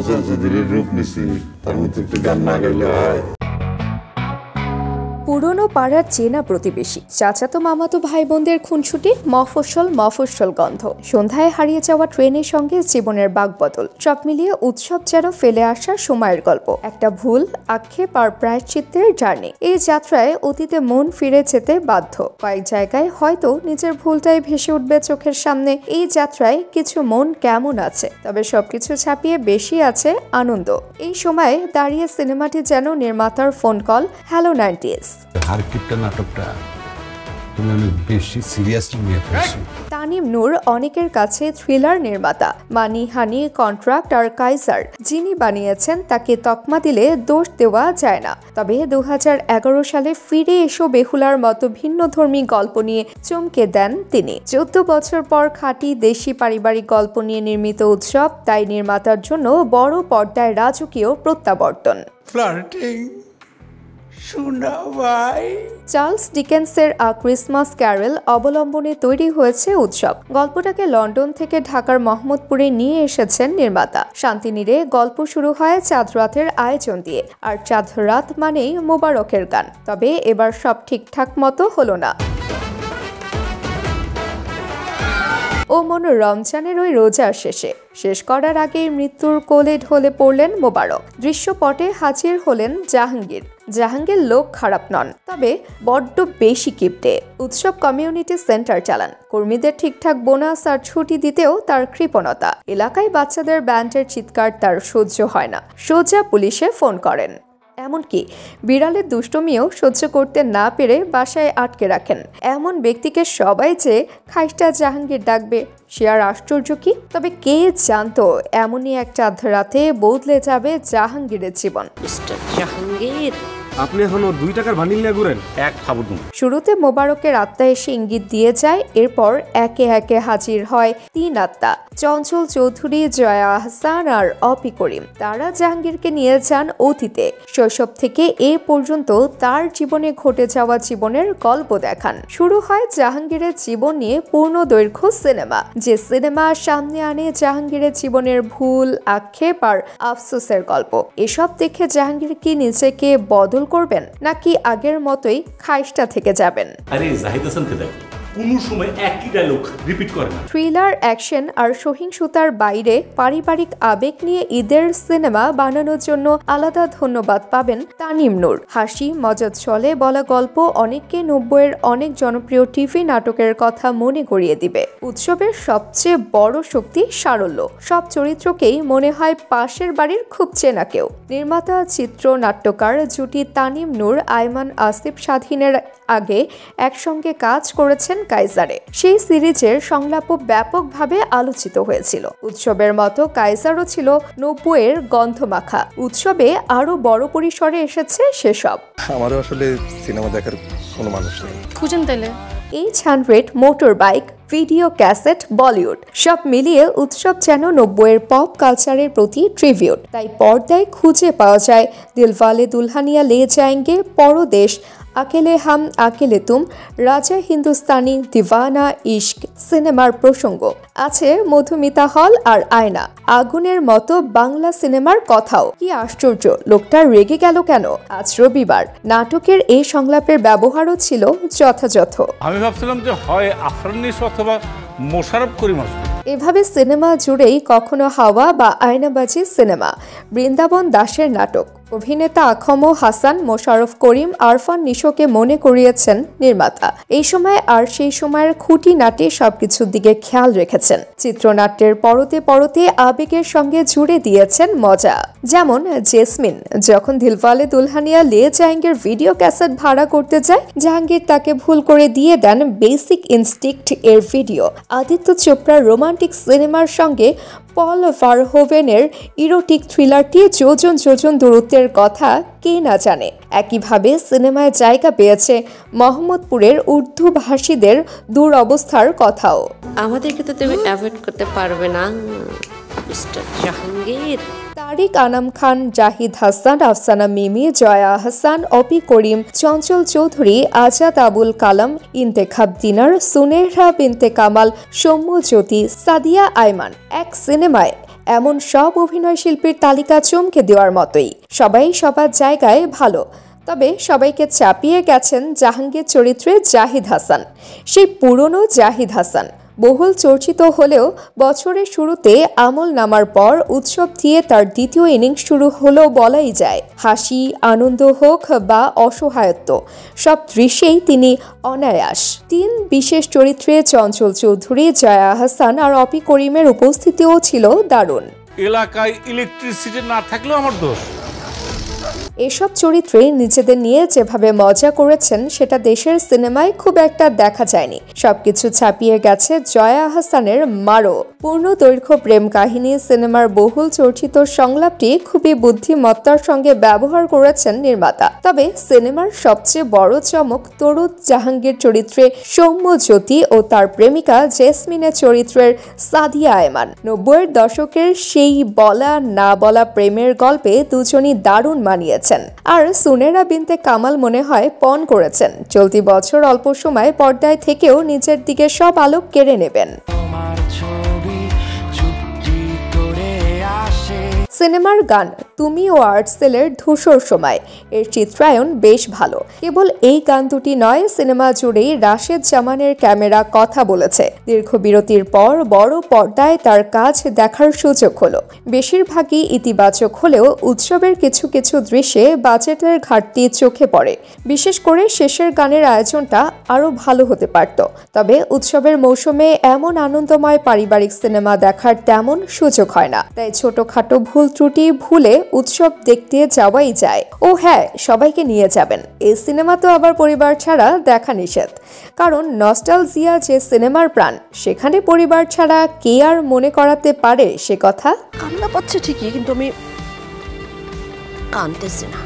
চঞ্চল চৌধুরীর রূপ নিছি, তার মধ্যে একটু গান না গাইলে হয়। পুরনো পাড়ার চেনা প্রতিবেশী, চাচাতো মামাতো ভাই বোনদের খুনসুটি, মফস্বল গন্ধ, সন্ধ্যায় হারিয়ে যাওয়া ট্রেনের সঙ্গে জীবনের বাগবদল, সব মিলিয়ে উৎসব যেন ফেলে আসার সময়ের গল্প। একটা ভুল, আক্ষেপ আর প্রায়শ্চিত্তের জার্নি। এই যাত্রায় অতীতে মন ফিরে যেতে বাধ্য। কয়েক জায়গায় হয়তো নিজের ভুলটাই ভেসে উঠবে চোখের সামনে। এই যাত্রায় কিছু মন কেমন আছে, তবে সবকিছু ছাপিয়ে বেশি আছে আনন্দ। এই সময়ে দাঁড়িয়ে সিনেমাটি যেন নির্মাতার ফোন কল, হ্যালো 90s। নাটকটা তুমি অনেক বেশি সিরিয়াসলি নিয়ে ফেলছো। তানিম নূর অনেকের কাছে থ্রিলার নির্মাতা। মানি হানি, কন্ট্রাক্ট আর কাইসার যিনি বানিয়েছেন তাকে তকমা দিলে দোষ দেওয়া যায় না। তবে 2011 সালে ফিরে এসো বেহুলার মতো ভিন্নধর্মী গল্প নিয়ে চমকে দেন তিনি। 14 বছর পর খাঁটি দেশি পারিবারিক গল্প নিয়ে নির্মিত উৎসব তাই নির্মাতার জন্য বড় পর্দায় রাজকীয় প্রত্যাবর্তন। চার্লস ডিকেন্সের আ ক্রিসমাস ক্যারল অবলম্বনে তৈরি হয়েছে উৎসব। গল্পটাকে লন্ডন থেকে ঢাকার মোহাম্মদপুরে নিয়ে এসেছেন নির্মাতা। শান্তিনীরে গল্প শুরু হয় চাঁদ রাতের আয়োজন দিয়ে, আর চাঁদ রাত মানেই মোবারকের গান। তবে এবার সব ঠিকঠাক মতো হলো না। ও মন রমজানের ওই রোজার শেষ করার আগেই মৃত্যুর কোলে ঢলে পড়লেন মোবারক। দৃশ্যপটে হাজির হলেন জাহাঙ্গীর লোক খারাপ নন, তবে বড্ড বেশি কিপটে। উৎসব কমিউনিটি সেন্টার চালান, কর্মীদের ঠিকঠাক বোনাস আর ছুটি দিতেও তার কৃপণতা। এলাকায় বাচ্চাদের ব্যান্ডের চিৎকার তার সহ্য হয় না, সোজা পুলিশে ফোন করেন। এমনকি বিড়ালের দুষ্টমিও সহ্য করতে না পেরে বাসায় আটকে রাখেন। এমন ব্যক্তিকে সবাই চেয়ে খাইস্টা জাহাঙ্গীর ডাকবে, সে আর আশ্চর্য কি? তবে কে জানতো এমনই এক চাঁদ রাতে বদলে যাবে জাহাঙ্গীরের জীবন। জাহাঙ্গীর, আপনি এখনো 2 টাকার ভানিল নিয়ে ঘুরেন? এক খাবো তুমি। শুরুতে মোবারকের আত্মা এসে ইঙ্গিত দিয়ে যায়, এরপর একে একে হাজির হয় 3 আত্মা, চঞ্চল চৌধুরী, জয়া আহসান আর অপি করিম। তারা জাহাঙ্গীরকে নিয়ে যান অতীতে, শৈশব থেকে এ পর্যন্ত তার জীবনে ঘটে যাওয়া জীবনের গল্প দেখান। শুরু হয় জাহাঙ্গীরের জীবন নিয়ে পূর্ণ দৈর্ঘ্য সিনেমা, যে সিনেমা সামনে আনে জাহাঙ্গীরের জীবনের ভুল, আক্ষেপ আর আফসোসের গল্প। এসব দেখে জাহাঙ্গীর কি নিজেকে বদল করবেন, নাকি আগের মতোই খাইস্টা থেকে যাবেন? আরে জাহিদ হাসানকে দেখো, কোনো সময় একই ডায়লগ রিপিট করে না। থ্রিলার, অ্যাকশন আর সহিংসতার বাইরে পারিবারিক আবেগ নিয়ে ঈদের সিনেমা বানানোর জন্য আলাদা ধন্যবাদ পাবেন তানিম নূর। হাসি মজার ছলে বলা গল্প অনেককে 90-এর অনেক জনপ্রিয় টিভি নাটকের কথা মনে করিয়ে দিবে। উৎসবের সবচেয়ে বড় শক্তি সারল্য। সব চরিত্রকেই মনে হয় পাশের বাড়ির খুব চেনা কেউ। নির্মাতা, চিত্র নাট্যকার জুটি তানিম নূর, আয়মান আসিফ স্বাধীনের আগে একসঙ্গে কাজ করেছেন কাইসারে। সেই সিরিজের সংলাপও ব্যাপকভাবে আলোচিত হয়েছিল। উৎসবের মতো কাইসারও ছিল 90-এর গন্ধমাখা। উৎসবে আরো বড় পরিসরে এসেছে সেসব। আমারও আসলে সিনেমা দেখার কোনো মানুষ নেই। খুঁজেন তাইলে। 800 motor bike, video cassette, Bollywood সব মিলিয়ে উৎসব যেন 90-এর পপ কালচারের প্রতি ট্রিবিউট। তাই পর্দায় খুঁজে পাওয়া যায় দিলওয়ালে দুলহানিয়া লে যায়েঙ্গে, পরদেশ, আকেলে হাম আকেলে তুম, রাজা হিন্দুস্তানি, দিওয়ানা, ইশক সিনেমার প্রসঙ্গ। আছে মধুমিতা হল আর আয়না। আগুনের মতো বাংলা সিনেমার কথাও। কি আশ্চর্য, লোকটা রেগে গেল কেন? আজ রবিবার। নাটকের এই সংলাপের ব্যবহারও ছিল যথাযথ। আমি ভাবছিলাম যে হয় আফরান নিশো অথবা মোশাররফ করিম আসবে। এভাবে সিনেমা জুড়েই কখনো হাওয়া বা আয়নাবাজি সিনেমা। বৃন্দাবন দাসের নাটক। অভিনেতা আখম হাসান, মোশাররফ করিম, আরফান নিশোকে মনে করিয়েছেন নির্মাতা। এই সময় আর সেই সময়ের খুঁটিনাটি সবকিছুর দিকে খেয়াল রেখেছেন। চিত্রনাট্যের পরতে পরতে আবেগের সঙ্গে জুড়ে দিয়েছেন মজা। যেমন জেসমিন যখন দিলওয়ালে দুলহানিয়া লে যায়েঙ্গের ভিডিও ক্যাসেট ভাড়া করতে যায়, জাহাঙ্গীর তাকে ভুল করে দিয়ে দেন বেসিক ইনস্টিংক্ট এর ভিডিও। আদিত্য চোপড়ার রোমান্টিক সিনেমার সঙ্গে পল ভারহোভেনের ইরোটিক থ্রিলারটি যোজন যোজন দূরত্বের কথা কে না জানে। একইভাবে সিনেমায় জায়গা পেয়েছে মোহাম্মদপুরের উর্দু ভাষীদের দুরবস্থার কথাও। আমাদেরকে তো তুমি অ্যাভয়েড করতে পারবে না মিস্টার জাহাঙ্গীর। তারিক আনাম খান, জাহিদ হাসান, আফসানা মিমি, জয়া আহসান, অপি করিম, চঞ্চল চৌধুরী, আজাদ আবুল কালাম, ইন্তেখাব দিনার, সুনেহরা বিনতে কামাল, সৌম্য জ্যোতি, সাদিয়া আয়মান। এক সিনেমায় এমন সব অভিনয় শিল্পীর তালিকা চমকে দেওয়ার মতোই। সবাই সবার জায়গায় ভালো, তবে সবাইকে চাপিয়ে গেছেন জাহাঙ্গীর চরিত্রে জাহিদ হাসান। সেই পুরনো জাহিদ হাসান বহুল চর্চিত হলেও বছরের শুরুতে আমল নামার পর উৎসব দিয়ে তার দ্বিতীয় ইনিংস শুরু হলো বলাই যায়। হাসি, আনন্দ হোক বা অসহায়ত্ব, সব দৃশ্যেই তিনি অনায়াস। 3 বিশেষ চরিত্রে চঞ্চল চৌধুরী, জয়া আহসান আর অপি করিমের উপস্থিতিও ছিল দারুণ। এলাকায় ইলেকট্রিসিটি না থাকলেও আমার দোষ। এসব চরিত্রে নিজেদের নিয়ে যেভাবে মজা করেছেন সেটা দেশের সিনেমায় খুব একটা দেখা যায়নি। সবকিছু ছাপিয়ে গেছে জয়া আহসানের মারো। পূর্ণ দৈর্ঘ্য প্রেম কাহিনী সিনেমার বহুল চর্চিত সংলাপটি খুবই বুদ্ধিমত্তার সঙ্গে ব্যবহার করেছেন নির্মাতা। তবে সিনেমার সবচেয়ে বড় চমক তরুণ জাহাঙ্গীর চরিত্রে সৌম্য জ্যোতি ও তার প্রেমিকা জেসমিনের চরিত্রের সাদিয়া আয়মান। 90-এর দশকের সেই বলা না বলা প্রেমের গল্পে দুজনই দারুণ মানিয়েছে। আর সুনেরা বিনতে কামাল মনে হয় পণ করেছেন। চলতি বছর অল্প সময় পর্দায় থেকেও নিজের দিকে সব আলোক কেড়ে নেবেন। সিনেমার গান তুমি ও আর্টসেলের ধূসর সময় এর চিত্রায়ন বেশ ভালো। কেবল এই গান দুটি নয়, সিনেমা জুড়েই রাশেদ জামানের ক্যামেরা কথা বলেছে। দীর্ঘ বিরতির পর বড় পর্দায় তার কাজ দেখার সুযোগ হলো। বেশিরভাগই ইতিবাচক হলেও উৎসবের কিছু কিছু দৃশ্যে বাজেটের ঘাটতি চোখে পড়ে। বিশেষ করে শেষের গানের আয়োজনটা আরও ভালো হতে পারত। তবে উৎসবের মৌসুমে এমন আনন্দময় পারিবারিক সিনেমা দেখার তেমন সুযোগ হয় না, তাই ছোটখাটো ভুল ত্রুটি ভুলে উৎসব দেখতে যাওয়াই যায়। ও হ্যাঁ, সবাইকে নিয়ে যাবেন। এই সিনেমা তো আবার পরিবার ছাড়া দেখা নিষেধ, কারণ নস্টালজিয়া যে সিনেমার প্রাণ, সেখানে পরিবার ছাড়া কে আর মনে করাতে পারে সে কথা। কান্না পাচ্ছে ঠিকই, কিন্তু আমি কাঁদতেছি না।